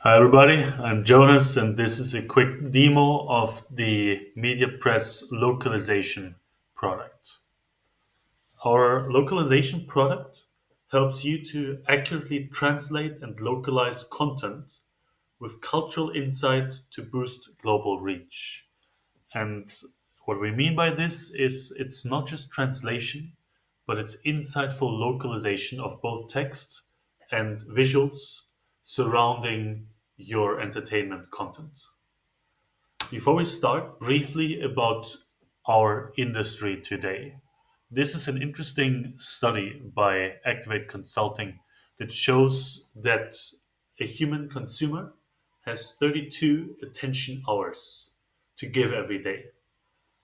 Hi everybody, I'm Jonas and this is a quick demo of the MediaPress localization product. Our localization product helps you to accurately translate and localize content with cultural insight to boost global reach. And what we mean by this is it's not just translation, but it's insightful localization of both text and visuals surrounding your entertainment content. Before we start, briefly about our industry today. This is an interesting study by Activate Consulting that shows that a human consumer has 32 attention hours to give every day.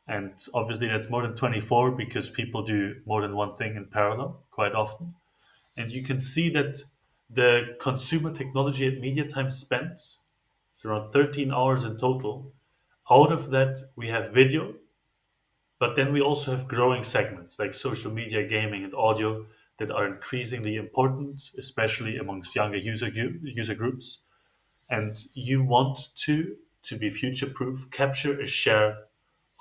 And obviously, that's more than 24 because people do more than one thing in parallel quite often. And you can see that the consumer technology and media time spent is around 13 hours in total. Out of that, we have video, but then we also have growing segments like social media, gaming, and audio that are increasingly important, especially amongst younger user groups. And you want to be future proof, capture a share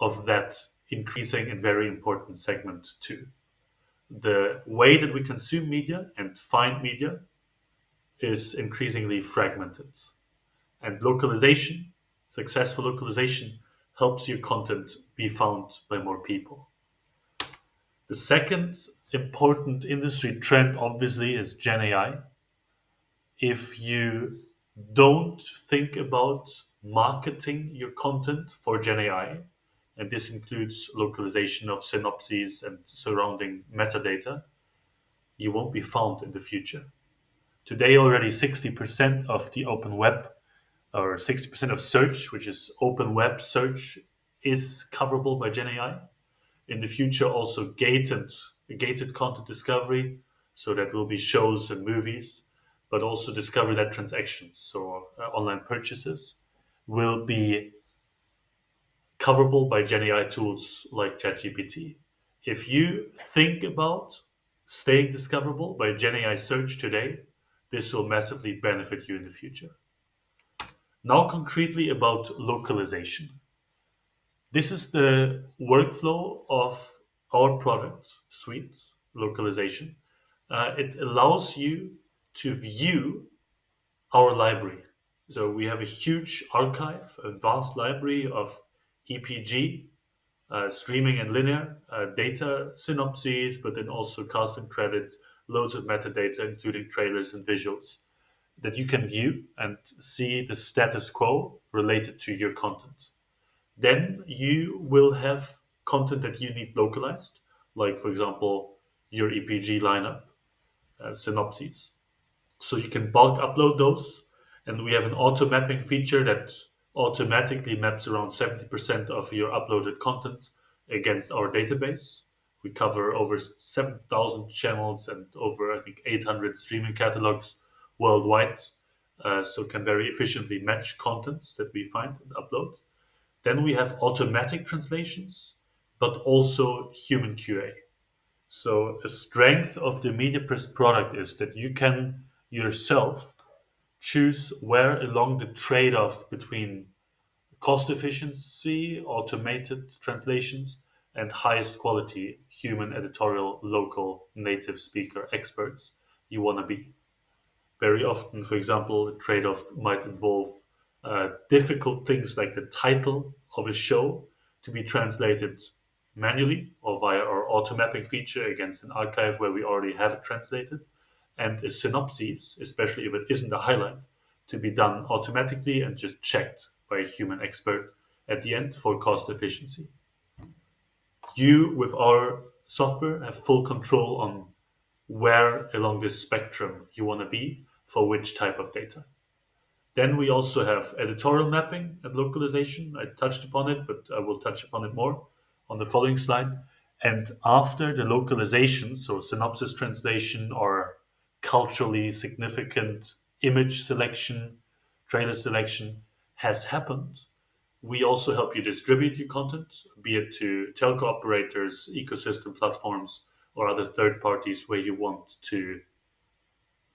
of that increasing and very important segment too. The way that we consume media and find media is increasingly fragmented. And localization, successful localization, helps your content be found by more people. The second important industry trend, obviously, is Gen AI. If you don't think about marketing your content for Gen AI, and this includes localization of synopses and surrounding metadata, you won't be found in the future. Today, already 60% of the open web or 60% of search, which is open web search, is coverable by Gen AI. In the future, also gated content discovery, so that will be shows and movies, but also discovery-led transactions, so online purchases, will be coverable by Gen AI tools like ChatGPT. If you think about staying discoverable by Gen AI search today, this will massively benefit you in the future. Now, concretely about localization. This is the workflow of our product suite, localization. It allows you to view our library. So we have a huge archive, a vast library of EPG, streaming and linear data synopses, but then also cast and credits, loads of metadata, including trailers and visuals that you can view and see the status quo related to your content. Then you will have content that you need localized, like, for example, your EPG lineup, synopses. So you can bulk upload those. And we have an auto mapping feature that automatically maps around 70% of your uploaded contents against our database. We cover over 7,000 channels and over, I think, 800 streaming catalogs worldwide. So can very efficiently match contents that we find and upload. Then we have automatic translations, but also human QA. So a strength of the MediaPress product is that you can yourself choose where along the trade-off between cost efficiency, automated translations, and highest quality human editorial local native speaker experts you want to be. Very often, for example, a trade-off might involve difficult things like the title of a show to be translated manually or via our auto mapping feature against an archive where we already have it translated, and a synopsis, especially if it isn't a highlight, to be done automatically and just checked by a human expert at the end for cost efficiency. You, with our software, have full control on where along this spectrum you want to be for which type of data. Then we also have editorial mapping and localization. I touched upon it, but I will touch upon it more on the following slide. And after the localization, so synopsis translation or culturally significant image selection, trailer selection has happened, we also help you distribute your content, be it to telco operators, ecosystem platforms, or other third parties where you want to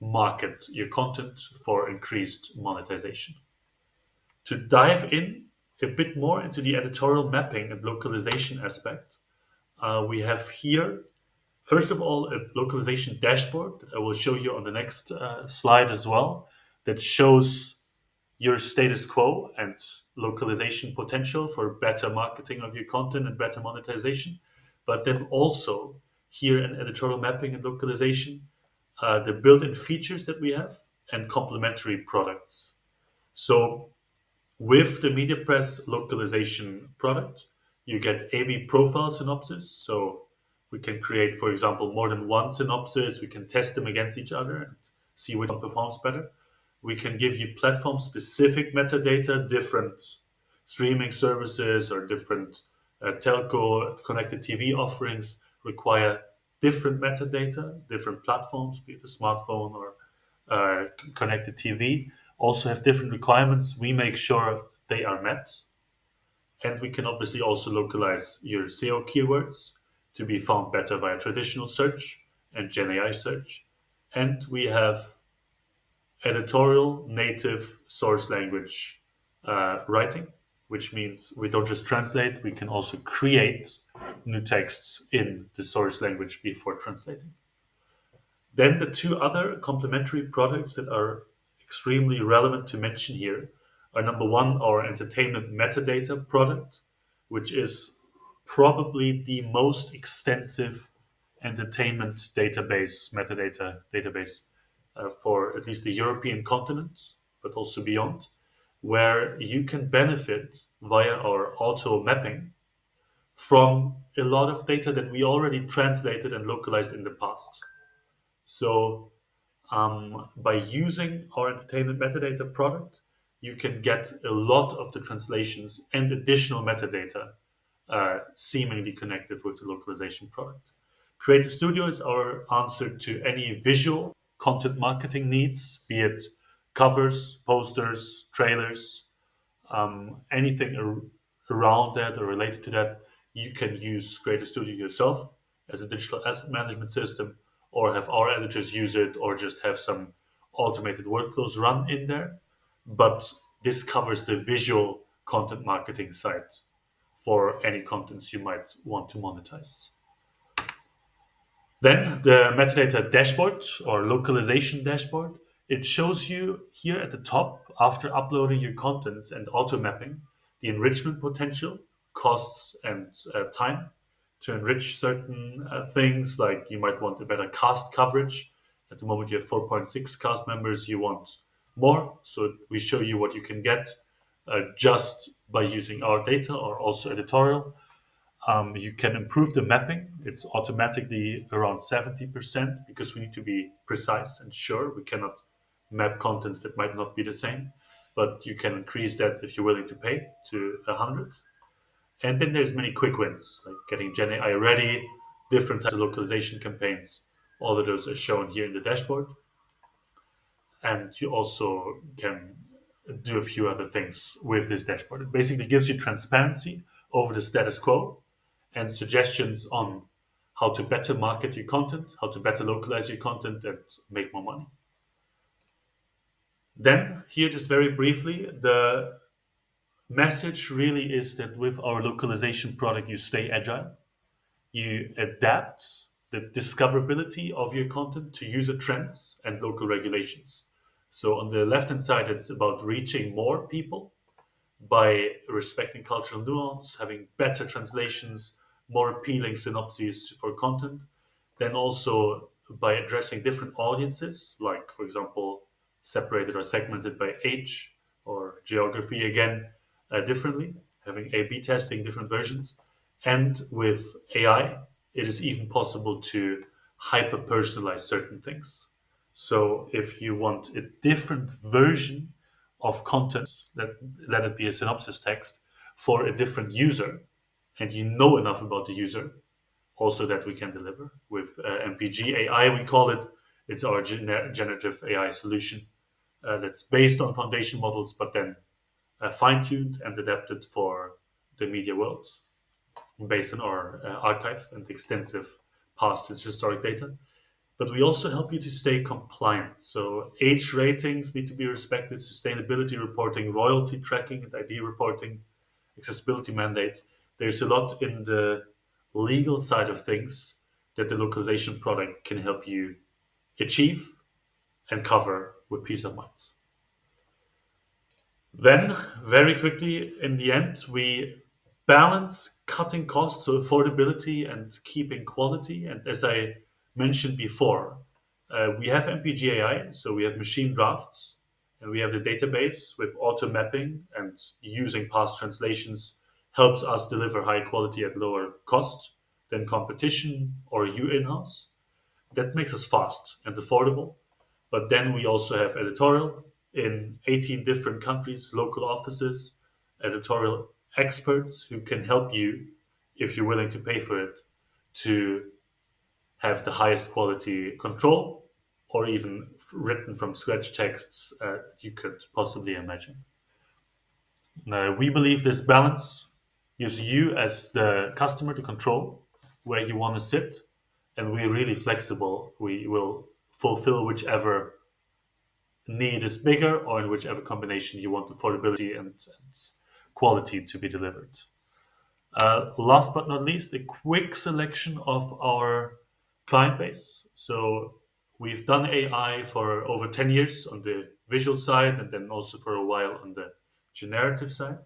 market your content for increased monetization. To dive in a bit more into the editorial mapping and localization aspect, we have here, first of all, a localization dashboard that I will show you on the next slide as well, that shows your status quo and localization potential for better marketing of your content and better monetization. But then also here in editorial mapping and localization, the built-in features that we have and complementary products. So with the MediaPress localization product, you get A/B profile synopsis. So we can create, for example, more than one synopsis. We can test them against each other and see which one performs better. We can give you platform specific metadata, different streaming services or different telco connected TV offerings require different metadata, different platforms, be it a smartphone or connected TV, also have different requirements. We make sure they are met. And we can obviously also localize your SEO keywords to be found better via traditional search and Gen AI search. And we have editorial native source language writing, which means we don't just translate, we can also create new texts in the source language before translating. Then the two other complementary products that are extremely relevant to mention here are number one, our entertainment metadata product, which is probably the most extensive entertainment database, metadata database for at least the European continent, but also beyond, where you can benefit via our auto mapping from a lot of data that we already translated and localized in the past. So by using our entertainment metadata product, you can get a lot of the translations and additional metadata seemingly connected with the localization product. Creative Studio is our answer to any visual content marketing needs, be it covers, posters, trailers, anything around that or related to that. You can use Creative Studio yourself as a digital asset management system, or have our editors use it, or just have some automated workflows run in there. But this covers the visual content marketing side for any contents you might want to monetize. Then the metadata dashboard or localization dashboard, it shows you here at the top, after uploading your contents and auto mapping, the enrichment potential, costs, and time to enrich certain things. Like you might want a better cast coverage. At the moment, you have 4.6 cast members, you want more. So we show you what you can get just by using our data or also editorial. You can improve the mapping. It's automatically around 70% because we need to be precise and sure. We cannot map contents that might not be the same, but you can increase that if you're willing to pay to 100. And then there's many quick wins, like getting Gen AI ready, different types of localization campaigns. All of those are shown here in the dashboard. And you also can do a few other things with this dashboard. It basically gives you transparency over the status quo and suggestions on how to better market your content, how to better localize your content and make more money. Then, here, just very briefly, the message really is that with our localization product, you stay agile, you adapt the discoverability of your content to user trends and local regulations. So, on the left hand side, it's about reaching more people by respecting cultural nuance, having better translations, more appealing synopses for content, then also by addressing different audiences, like, for example, separated or segmented by age or geography, again, differently, having A B testing different versions. And with AI, it is even possible to hyper personalize certain things. So if you want a different version of content, let it be a synopsis text for a different user, and you know enough about the user, also that we can deliver with MPG AI, we call it. It's our generative AI solution that's based on foundation models, but then fine-tuned and adapted for the media world based on our archive and extensive past historic data. But we also help you to stay compliant. So age ratings need to be respected, sustainability reporting, royalty tracking, and ID reporting, accessibility mandates. There's a lot in the legal side of things that the localization product can help you achieve and cover with peace of mind. Then, very quickly, in the end, we balance cutting costs, so affordability and keeping quality. And as I mentioned before, we have MPG AI, so we have machine drafts, and we have the database with auto mapping and using past translations helps us deliver high quality at lower cost than competition or you in house. That makes us fast and affordable. But then we also have editorial in 18 different countries, local offices, editorial experts who can help you, if you're willing to pay for it, to have the highest quality control or even written from scratch texts that you could possibly imagine. We believe this balance gives you, as the customer, the control where you want to sit, and we're really flexible. We will fulfill whichever need is bigger or in whichever combination you want affordability and quality to be delivered. Last but not least, a quick selection of our client base. So we've done AI for over 10 years on the visual side and then also for a while on the generative side.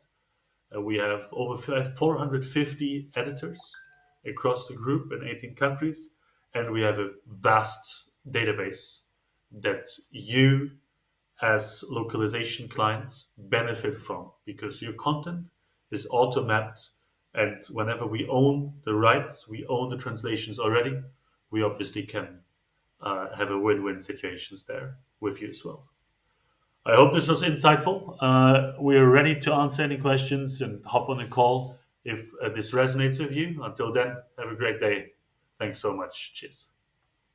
We have over 450 editors across the group in 18 countries, and we have a vast database that you as localization clients benefit from because your content is auto mapped, and whenever we own the rights, we own the translations already, we obviously can have a win-win situations there with you as well. I hope this was insightful. We're ready to answer any questions and hop on a call if this resonates with you. Until then, have a great day. Thanks so much. Cheers.